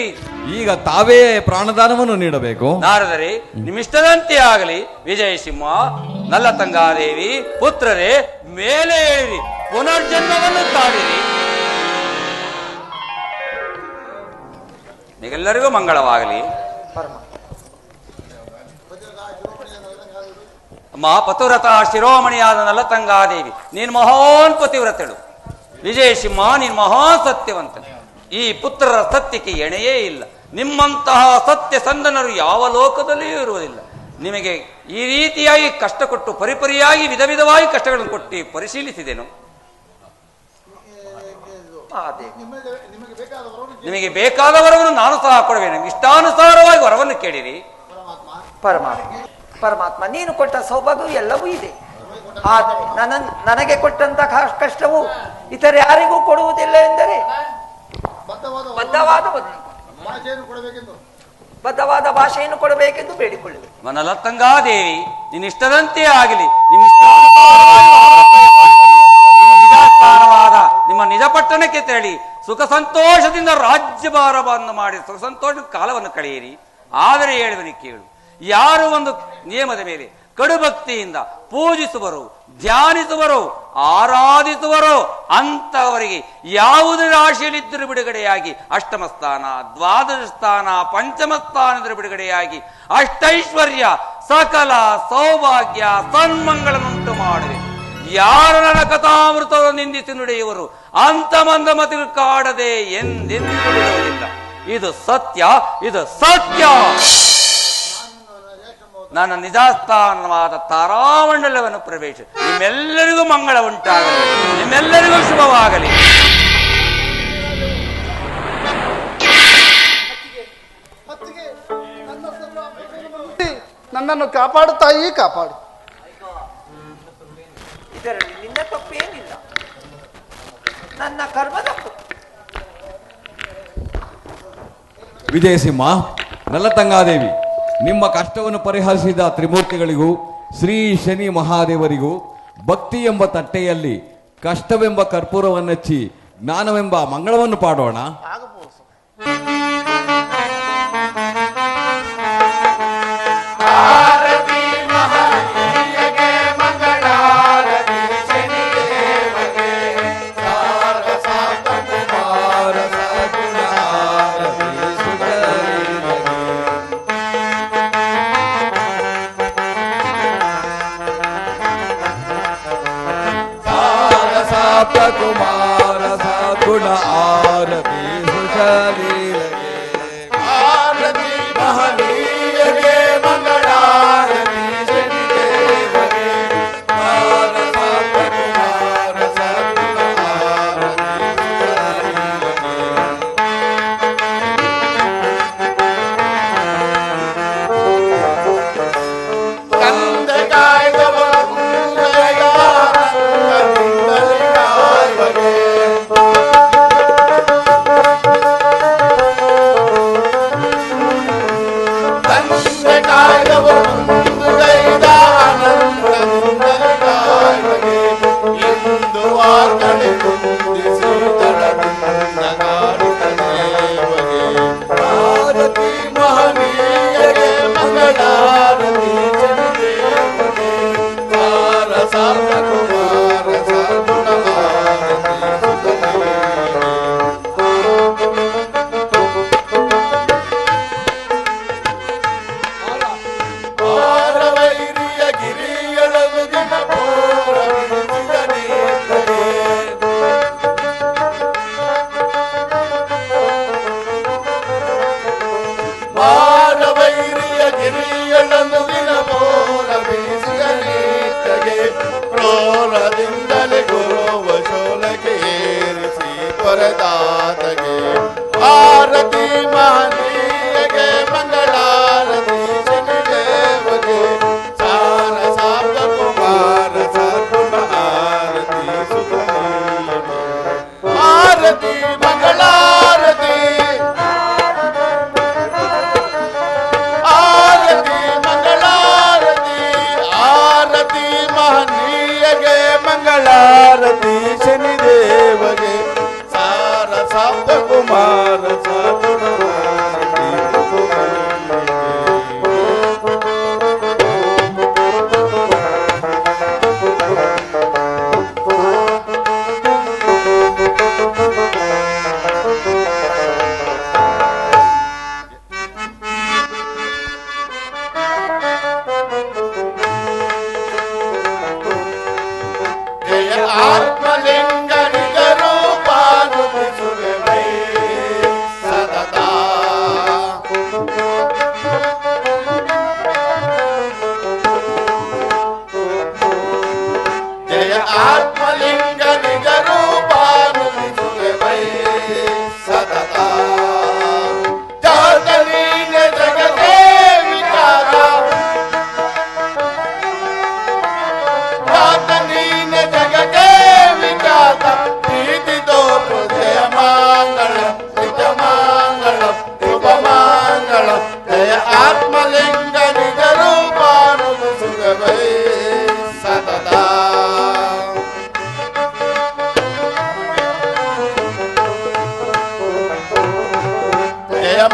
ಈಗ ತಾವೇ ಪ್ರಾಣದಾನವನ್ನು ನೀಡಬೇಕು. ನಾರದರೆ, ನಿಮ್ಮಿಷ್ಟದಂತೆ ಆಗಲಿ. ವಿಜಯ ಸಿಂಹ, ನಲ್ಲತಂಗಾದೇವಿ ಪುತ್ರರೇ, ಮೇಲೆ ಏಳಿರಿ, ಪುನರ್ಜನ್ಮವನ್ನು ತಾಳಿರಿ. ನಿಗೆಲ್ಲರಿಗೂ ಮಂಗಳವಾಗಲಿ. ಅಮ್ಮ ಪತಿವ್ರತ ಶಿರೋಮಣಿಯಾದ ನಲ್ಲತಂಗಾದೇವಿ, ನೀನು ಮಹಾನ್ ಪತಿವ್ರತೆಳು. ವಿಜಯ ಸಿಂಹ, ನೀನು ಮಹಾನ್ ಸತ್ಯವಂತ. ಈ ಪುತ್ರರ ಸತ್ಯಕ್ಕೆ ಎಣೆಯೇ ಇಲ್ಲ. ನಿಮ್ಮಂತಹ ಸತ್ಯ ಸಂದನರು ಯಾವ ಲೋಕದಲ್ಲಿಯೂ ಇರುವುದಿಲ್ಲ. ನಿಮಗೆ ಈ ರೀತಿಯಾಗಿ ಕಷ್ಟ ಕೊಟ್ಟು ಪರಿಪರಿಯಾಗಿ ವಿಧ ವಿಧವಾಗಿ ಕಷ್ಟಗಳನ್ನು ಕೊಟ್ಟು ಪರಿಶೀಲಿಸಿದೆನು. ನಿಮಗೆ ಬೇಕಾದ ವರವನ್ನು ನಾನು ಸಹ ಕೊಡುವೆನು. ಇಷ್ಟಾನುಸಾರವಾಗಿ ವರವನ್ನು ಕೇಳಿರಿ. ಪರಮಾತ್ಮ, ನೀನು ಕೊಟ್ಟ ಸೌಭಾಗ್ಯ ಎಲ್ಲವೂ ಇದೆ. ಆದರೆ ನನಗೆ ಕೊಟ್ಟಂತಹ ಕಷ್ಟವು ಇತರ ಯಾರಿಗೂ ಕೊಡುವುದಿಲ್ಲ ಎಂದರೆ ಬದ್ಧವಾದ ಭಾಷೆಯನ್ನು ಕೊಡಬೇಕೆಂದು ಬೇಡಿಕೊಳ್ಳುವೆ. ನಲ್ಲತಂಗಾದೇವಿ, ನಿನ್ನಿಷ್ಟದಂತೆ ಆಗಲಿ. ನಿಮ್ಮ ನಿಜ ಪಟ್ಟಣಕ್ಕೆ ತೆರಳಿ ಸುಖ ಸಂತೋಷದಿಂದ ರಾಜ್ಯಭಾರವನ್ನು ಮಾಡಿ ಸುಖ ಸಂತೋಷದ ಕಾಲವನ್ನು ಕಳೆಯಿರಿ. ಆದರೆ ಹೇಳುವನಿ ಕೇಳು, ಯಾರು ಒಂದು ನಿಯಮದ ಮೇಲೆ ಕಡುಭಕ್ತಿಯಿಂದ ಪೂಜಿಸುವರು, ಧ್ಯಾನಿಸುವರು, ಆರಾಧಿಸುವರು ಅಂತವರಿಗೆ ಯಾವುದೇ ರಾಶಿಯಲ್ಲಿದ್ದರೂ ಬಿಡುಗಡೆಯಾಗಿ ಅಷ್ಟಮ ಸ್ಥಾನ, ದ್ವಾದಶ ಸ್ಥಾನ, ಪಂಚಮ ಸ್ಥಾನದ ಬಿಡುಗಡೆಯಾಗಿ ಅಷ್ಟೈಶ್ವರ್ಯ, ಸಕಲ ಸೌಭಾಗ್ಯ, ಸನ್ಮಂಗಳನ್ನುಂಟು ಮಾಡುವೆ. ಯಾರು ನನ್ನ ಕಥಾಮೃತವನ್ನು ನಿಂದಿಸಿ ನುಡಿಯುವರು ಅಂತ ಮಂದಮತಿಗಳು ಕಾಡದೆ ಎಂದೆಂದು ಬಿಡುವುದಿಲ್ಲ. ಇದು ಸತ್ಯ, ಇದು ಸತ್ಯ. ನನ್ನ ನಿಜಾಸ್ಥಾನವಾದ ತಾರಾಮಂಡಲವನ್ನು ಪ್ರವೇಶ. ನಿಮ್ಮೆಲ್ಲರಿಗೂ ಮಂಗಳ ಉಂಟಾಗಲಿ, ನಿಮ್ಮೆಲ್ಲರಿಗೂ ಶುಭವಾಗಲಿ. ನನ್ನನ್ನು ಕಾಪಾಡು ತಾಯಿ, ಕಾಪಾಡು. ಇದರಲ್ಲಿ ನಿನ್ನ ತಪ್ಪೇನಿಲ್ಲ, ನನ್ನ ಕರ್ಮದ ತಪ್ಪು. ವಿಜಯಸಿಂಹ, ನಲ್ಲತಂಗಾದೇವಿ, ನಿಮ್ಮ ಕಷ್ಟವನ್ನು ಪರಿಹರಿಸಿದ ತ್ರಿಮೂರ್ತಿಗಳಿಗೂ ಶ್ರೀ ಶನಿ ಮಹಾದೇವರಿಗೂ ಭಕ್ತಿ ಎಂಬ ತಟ್ಟೆಯಲ್ಲಿ ಕಷ್ಟವೆಂಬ ಕರ್ಪೂರವನ್ನಚ್ಚಿ ಜ್ಞಾನವೆಂಬ ಮಂಗಳವನ್ನು ಪಾಡೋಣ. ಕುಮಾರ ಸಗುಣ ಆರತಿ ಸುಶಲೀಲಗೆ, ಆರತಿ ಮಹನೀಯಗೆ, ಮಂಗಳಾರತಿ ಶನಿದೇವಗೆ, ಕುಮಾರ ಸಗುಣ ಆರತಿ ಸುಶಲೀಲಗೆ. ಆರತಿ ಮಹನೀಯಗೆ, ಮಂಗಳಾರತಿ ಶನಿದೇವಗೆ, ಸಾರ ಸಾರ್ಥ ಕುಮಾರ ಸದ್ಗುಣ ಆರತಿ ಸುಧನೀಯ. ಆರತಿ ಶನಿದೇವಗೆ ಸಾರ ಸಾಪ್ತ ಕುಮಾರ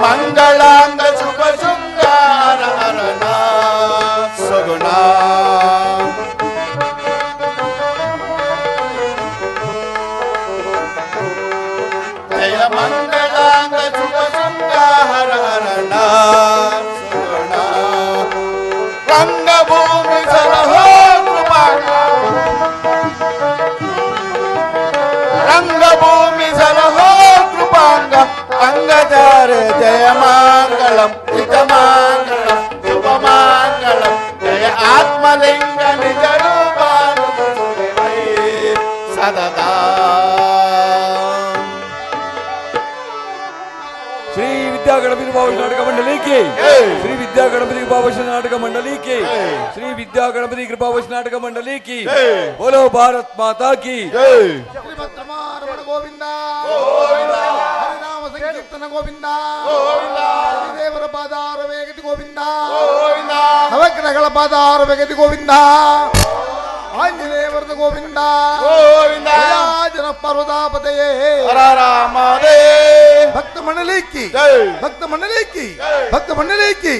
ಮಂಗಳಾಂಗ ಶುಭ ಶೃಂಗಾರ ಹರಣ ಸಗುಣ ಜಯ ಮಂಗಳಾಂಗ ಶುಭ ಶೃಂಗಾರ ಹರಣ ಸಗುಣ ರಂಗಭೂಮಿ ಸಲಹೋ ಕೃಪಾಂಗ ರಂಗಭೂಮಿ ಸಲಹೋ ಕೃಪಾಂಗ ಅಂಗಚಾರ ಜಯ ಮಂಗಳಂ ಹಿತಮಂಗಳಂ ಶುಭಮಂಗಳಂ ಜಯ ಆತ್ಮಲಿಂಗ ನಿಜ ರೂಪಾನುಭವೈ ಸದಾ ಶ್ರೀ ವಿದ್ಯಾ ಗಣಪತಿ ಭಾವಶ ನಾಟಕ ಮಂಡಲಿಗೆ ಶ್ರೀ ವಿದ್ಯಾ ಗಣಪತಿ ಭಾವಶ ನಾಟಕ ಮಂಡಲಿಗೆ ಶ್ರೀ ವಿದ್ಯಾ ಗಣಪತಿ ಕೃಪಾವಶ ನಾಟಕ ಮಂಡಲಿಗೆ बोलो भारत माता की ಶ್ರೀಮದ್ರಮಾರಮಣ ಗೋವಿಂದ ಹರಿನಾಮ ಸಂಕೀರ್ತನ ಗೋವಿಂದ ದೇವರ ಪಾದಾರ ವೇಗತಿ ಗೋವಿಂದ ನವಗ್ರಹಗಳ ಪಾದಾರ ವೇಗತಿ ಗೋವಿಂದ ಆಂಜನೇಯವರದ ಗೋವಿಂದ ಜನ ಪರ್ವತಾಪತೆಯೇ ಭಕ್ತ ಮಂಡಲಿಕ್ಕಿ ಭಕ್ತ ಮಂಡಲಿಕ್ಕಿ ಭಕ್ತ ಮಂಡಲಿಕ್ಕಿ